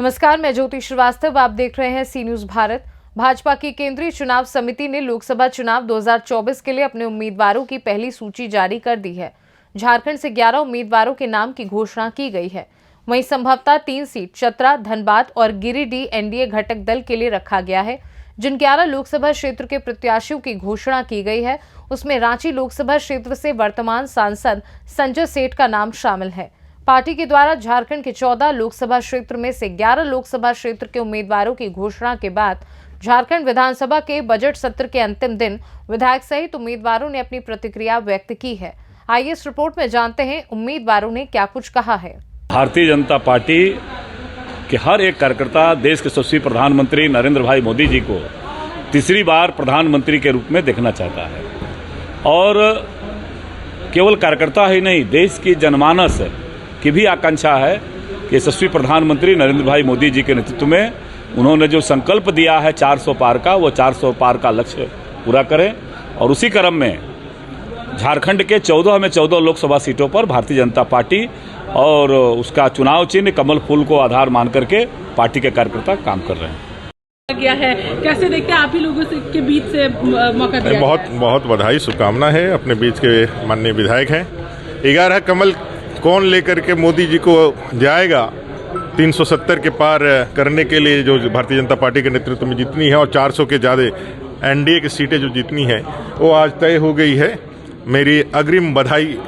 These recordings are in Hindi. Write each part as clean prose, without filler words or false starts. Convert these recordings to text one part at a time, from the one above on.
नमस्कार, मैं ज्योति श्रीवास्तव। आप देख रहे हैं सी न्यूज भारत। भाजपा की केंद्रीय चुनाव समिति ने लोकसभा चुनाव 2024 के लिए अपने उम्मीदवारों की पहली सूची जारी कर दी है। झारखंड से 11 उम्मीदवारों के नाम की घोषणा की गई है। वहीं संभवतः 3 सीट चतरा, धनबाद और गिरिडीह एनडीए घटक दल के लिए रखा गया है। जिन 11 लोकसभा क्षेत्र के प्रत्याशियों की घोषणा की गई है, उसमें रांची लोकसभा क्षेत्र से वर्तमान सांसद संजय सेठ का नाम शामिल है। पार्टी के द्वारा झारखंड के 14 लोकसभा क्षेत्र में से 11 लोकसभा क्षेत्र के उम्मीदवारों की घोषणा के बाद झारखंड विधानसभा के बजट सत्र के अंतिम दिन विधायक सहित उम्मीदवारों ने अपनी प्रतिक्रिया व्यक्त की है। आइए इस रिपोर्ट में जानते हैं उम्मीदवारों ने क्या कुछ कहा है। भारतीय जनता पार्टी के हर एक कार्यकर्ता देश के यशस्वी प्रधानमंत्री नरेंद्र भाई मोदी जी को तीसरी बार प्रधानमंत्री के रूप में देखना चाहता है और केवल कार्यकर्ता ही नहीं, देश की जनमानस की भी आकांक्षा है कि यशस्वी प्रधानमंत्री नरेंद्र भाई मोदी जी के नेतृत्व में उन्होंने जो संकल्प दिया है 400 पार का, वो 400 पार का लक्ष्य पूरा करें। और उसी क्रम में झारखंड के 14 लोकसभा सीटों पर भारतीय जनता पार्टी और उसका चुनाव चिन्ह कमल फूल को आधार मान करके पार्टी के कार्यकर्ता काम कर रहे हैं। गया है, कैसे देखते हैं आप ही लोगों के बीच से मौका दिया? बहुत बधाई, शुभकामना है। अपने बीच के माननीय विधायक हैं। 11 कमल कौन लेकर के मोदी जी को जाएगा 370 के पार करने के लिए, जो भारतीय जनता पार्टी के नेतृत्व में जितनी है और 400 के ज़्यादा एनडीए की सीटें जो जितनी है वो आज तय हो गई है। मेरी अग्रिम बधाई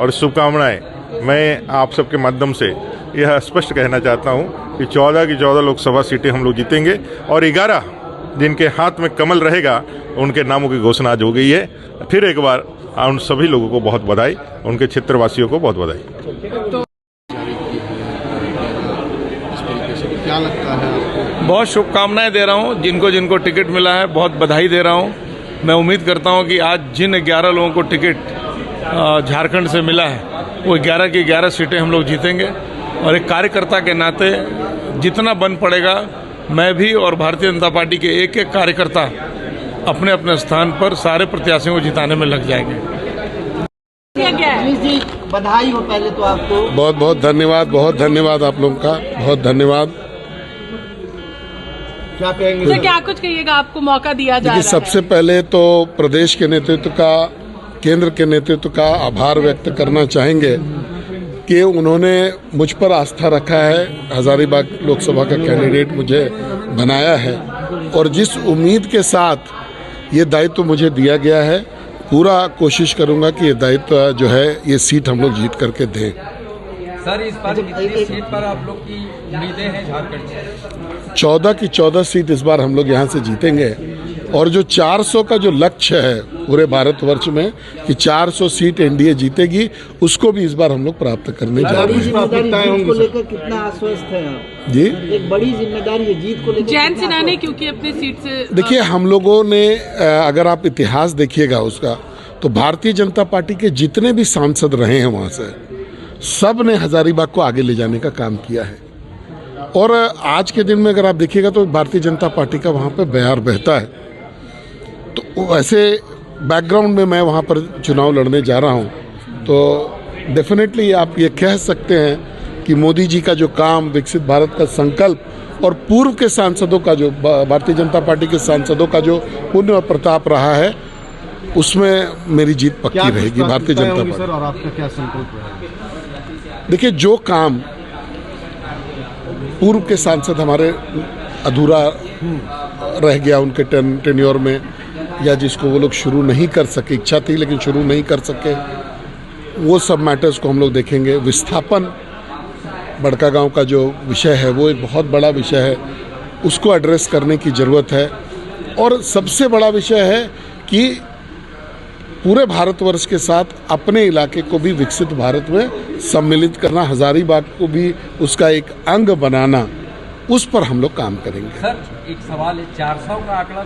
और शुभकामनाएं मैं आप सबके माध्यम से यह स्पष्ट कहना चाहता हूं कि 14 की 14 लोकसभा सीटें हम लोग जीतेंगे और 11 जिनके हाथ में कमल रहेगा उनके नामों की घोषणा आज हो गई है। फिर एक बार उन सभी लोगों को बहुत बधाई, उनके क्षेत्रवासियों को बहुत बधाई। क्या लगता है आपको? बहुत शुभकामनाएं दे रहा हूं, जिनको जिनको टिकट मिला है बहुत बधाई दे रहा हूं। मैं उम्मीद करता हूं कि आज जिन 11 लोगों को टिकट झारखंड से मिला है वो 11 की 11 सीटें हम लोग जीतेंगे। और एक कार्यकर्ता के नाते जितना बन पड़ेगा, मैं भी और भारतीय जनता पार्टी के एक एक कार्यकर्ता अपने अपने स्थान पर सारे प्रत्याशियों को जिताने में लग जाएंगे। जी, बधाई हो पहले तो आपको। बहुत बहुत धन्यवाद, बहुत धन्यवाद आप लोगों का, बहुत धन्यवाद। क्या कहेंगे सर, क्या कुछ कहिएगा? आपको मौका दिया जा रहा है। सबसे पहले तो प्रदेश के नेतृत्व का, केंद्र के नेतृत्व का आभार व्यक्त करना चाहेंगे कि उन्होंने मुझ पर आस्था रखा है, हजारीबाग लोकसभा का कैंडिडेट मुझे बनाया है और जिस उम्मीद के साथ ये दायित्व मुझे दिया गया है, पूरा कोशिश करूंगा कि ये दायित्व जो है ये सीट हम लोग जीत करके दें। सर, इस बार कितनी सीट पर आप लोग की उम्मीदें हैं झारखंड से? 14 की 14 सीट इस बार हम लोग यहाँ से जीतेंगे और जो 400 का जो लक्ष्य है पूरे भारतवर्ष में कि 400 सीट एनडीए जीतेगी, उसको भी इस बार हम लोग प्राप्त करने जा रहे हैं। जीत को लेकर कितना आश्वस्त है आप? जी, एक बड़ी जिम्मेदारी है जीत को लेकर। जयंत सिन्हा ने क्योंकि अपनी सीट से देखिए, हम लोगों ने अगर आप इतिहास देखिएगा उसका, तो भारतीय जनता पार्टी के जितने भी सांसद रहे हैं वहाँ से सब ने हजारीबाग को आगे ले जाने का काम किया है। और आज के दिन में अगर आप देखिएगा तो भारतीय जनता पार्टी का वहाँ पे बयार बहता है। तो वैसे बैकग्राउंड में मैं वहाँ पर चुनाव लड़ने जा रहा हूँ, तो डेफिनेटली आप ये कह सकते हैं कि मोदी जी का जो काम, विकसित भारत का संकल्प और पूर्व के सांसदों का जो, भारतीय जनता पार्टी के सांसदों का जो पुण्य और प्रताप रहा है, उसमें मेरी जीत पक्की रहेगी भारतीय जनता पार्टी। और आपका क्या संकल्प है? देखिए, जो काम पूर्व के सांसद हमारे अधूरा रह गया उनके टेन्योर में, या जिसको वो लोग शुरू नहीं कर सके, इच्छा थी लेकिन शुरू नहीं कर सके, वो सब मैटर्स को हम लोग देखेंगे। विस्थापन बड़कागांव का जो विषय है वो एक बहुत बड़ा विषय है, उसको एड्रेस करने की ज़रूरत है। और सबसे बड़ा विषय है कि पूरे भारतवर्ष के साथ अपने इलाके को भी विकसित भारत में सम्मिलित करना, हजारीबाग को भी उसका एक अंग बनाना, उस पर हम लोग काम करेंगे। सर, एक सवाल है, 400 का आंकड़ा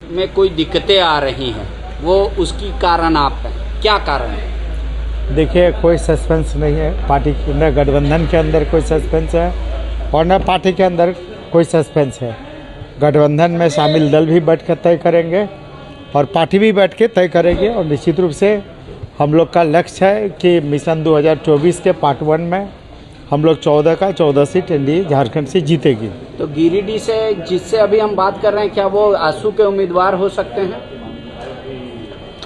में कोई दिक्कतें आ रही हैं, वो उसकी कारण आप हैं, क्या कारण है? देखिए, कोई सस्पेंस नहीं है पार्टी के, न गठबंधन के अंदर कोई सस्पेंस है और न पार्टी के अंदर कोई सस्पेंस है। गठबंधन में शामिल दल भी बैठ कर तय करेंगे और पार्टी भी बैठ के तय करेंगे और निश्चित रूप से हम लोग का लक्ष्य है कि मिशन 2024 के पार्ट 1 में हम लोग 14 का 14 सीट एनडीए झारखंड से जीतेगी। तो गिरिडीह से जिससे अभी हम बात कर रहे हैं, क्या वो आसू के उम्मीदवार हो सकते हैं?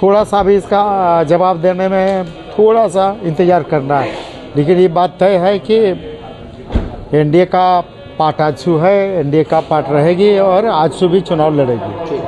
थोड़ा सा भी इसका जवाब देने में थोड़ा सा इंतजार करना है, लेकिन ये बात तय है कि एनडीए का पार्ट आजसू है, एनडीए का पार्ट रहेगी और आजसू भी चुनाव लड़ेगी।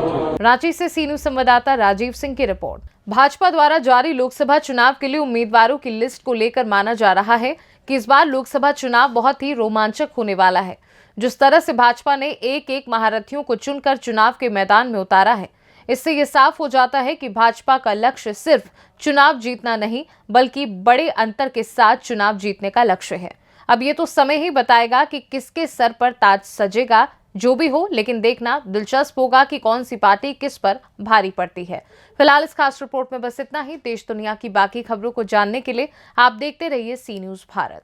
रांची से सी न्यूज संवाददाता राजीव सिंह की रिपोर्ट। भाजपा द्वारा जारी लोकसभा चुनाव के लिए उम्मीदवारों की लिस्ट को लेकर माना जा रहा है कि इस बार लोकसभा चुनाव बहुत ही रोमांचक होने वाला है। जिस तरह से भाजपा ने एक एक महारथियों को चुनकर चुनाव के मैदान में उतारा है, इससे ये साफ हो जाता है कि भाजपा का लक्ष्य सिर्फ चुनाव जीतना नहीं, बल्कि बड़े अंतर के साथ चुनाव जीतने का लक्ष्य है। अब ये तो समय ही बताएगा कि किसके सर पर ताज सजेगा। जो भी हो, लेकिन देखना दिलचस्प होगा कि कौन सी पार्टी किस पर भारी पड़ती है। फिलहाल इस खास रिपोर्ट में बस इतना ही। देश दुनिया की बाकी खबरों को जानने के लिए आप देखते रहिए सी न्यूज भारत।